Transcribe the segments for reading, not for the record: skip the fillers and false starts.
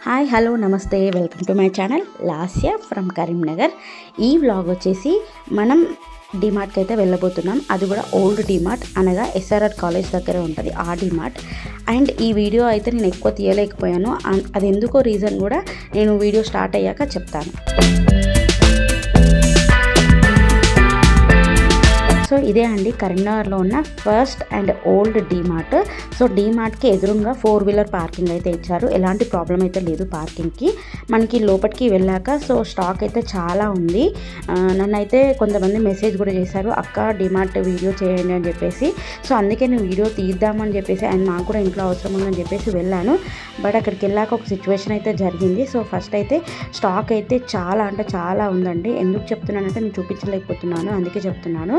Hi hello నమస్తే welcome to my channel Lasya from Karimnagar. ఈ vlog వచ్చేసి మనం డిమార్ట్కి అయితే వెళ్ళబోతున్నాం. అది కూడా ఓల్డ్ డిమార్ట్ అనగా ఎస్ఆర్ఆర్ కాలేజ్ దగ్గర ఉంటుంది ఆ డిమార్ట్. అండ్ ఈ వీడియో అయితే నేను ఎక్కువ తీయలేకపోయాను. అది ఎందుకో రీజన్ కూడా నేను వీడియో స్టార్ట్ అయ్యాక చెప్తాను. సో ఇదే అండి కరీంనగర్లో ఉన్న first and old DMart. So డిమార్ట్కి ఎదురుగా 4-వీలర్ పార్కింగ్ అయితే ఇచ్చారు. ఎలాంటి ప్రాబ్లం అయితే లేదు పార్కింగ్కి. మనకి లోపలికి వెళ్ళాక సో స్టాక్ అయితే చాలా ఉంది. నన్ను అయితే కొంతమంది మెసేజ్ కూడా చేశారు, అక్క డిమార్ట్ వీడియో చేయండి అని చెప్పేసి. సో అందుకే నేను వీడియో తీద్దామని చెప్పేసి అండ్ నాకు కూడా ఇంట్లో అవసరం ఉందని చెప్పేసి వెళ్ళాను. బట్ అక్కడికి వెళ్ళాక ఒక సిచ్యువేషన్ అయితే జరిగింది. సో ఫస్ట్ అయితే స్టాక్ అయితే చాలా అంటే చాలా ఉందండి. ఎందుకు చెప్తున్నానంటే నేను చూపించలేకపోతున్నాను, అందుకే చెప్తున్నాను.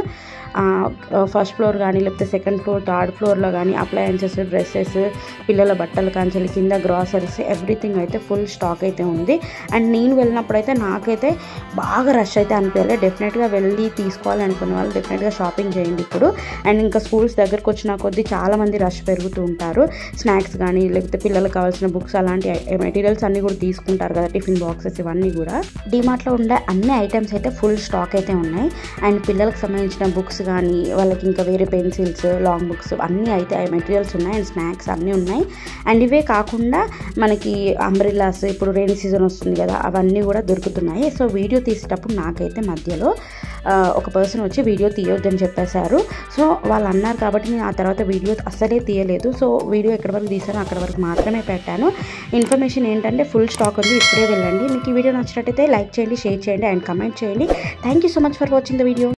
ఫస్ట్ ఫ్లోర్ కానీ లేకపోతే సెకండ్ ఫ్లోర్, థర్డ్ ఫ్లోర్లో కానీ అప్లయన్సెస్, డ్రెస్సెస్, పిల్లల బట్టలు కాంచెలు, కింద గ్రాసరీస్ ఎవ్రీథింగ్ అయితే ఫుల్ స్టాక్ అయితే ఉంది. అండ్ నేను వెళ్ళినప్పుడు అయితే నాకైతే బాగా రష్ అయితే అనిపించలేదు. డెఫినెట్గా వెళ్ళి తీసుకోవాలి అనుకునే వాళ్ళు డెఫినెట్గా షాపింగ్ చేయండి ఇప్పుడు. అండ్ ఇంకా స్కూల్స్ దగ్గరకు వచ్చిన కొద్దీ చాలామంది రష్ పెరుగుతూ ఉంటారు. స్నాక్స్ కానీ లేకపోతే పిల్లలకు కావాల్సిన బుక్స్ అలాంటి మెటీరియల్స్ అన్నీ కూడా తీసుకుంటారు కదా, టిఫిన్ బాక్సెస్ ఇవన్నీ కూడా. డిమార్ట్లో ఉండే అన్ని ఐటమ్స్ అయితే ఫుల్ స్టాక్ అయితే ఉన్నాయి. అండ్ పిల్లలకు సంబంధించిన బుక్స్ కానీ వాళ్ళకి ఇంకా వేరే పెన్సిల్స్, లాంగ్ బుక్స్ అన్నీ అయితే మెటీరియల్స్ ఉన్నాయి. అండ్ స్నాక్స్ అన్నీ ఉన్నాయి. అండ్ ఇవే కాకుండా మనకి అంబ్రెల్లాస్, ఇప్పుడు రెయినీ సీజన్ వస్తుంది కదా, అవన్నీ కూడా దొరుకుతున్నాయి. సో వీడియో తీసేటప్పుడు నాకైతే మధ్యలో ఒక పర్సన్ వచ్చి వీడియో తీయొద్దని చెప్పేశారు. సో వాళ్ళు అన్నారు కాబట్టి నేను ఆ తర్వాత వీడియో అస్సలే తీయలేదు. సో వీడియో ఎక్కడి వరకు తీసానో అక్కడ వరకు మాత్రమే పెట్టాను. ఇన్ఫర్మేషన్ ఏంటంటే ఫుల్ స్టాక్ ఉంది, ఇప్పుడే వెళ్ళండి. మీకు ఈ వీడియో నచ్చినట్టయితే లైక్ చేయండి, షేర్ చేయండి అండ్ కమెంట్ చేయండి. Thank you so much for watching the video.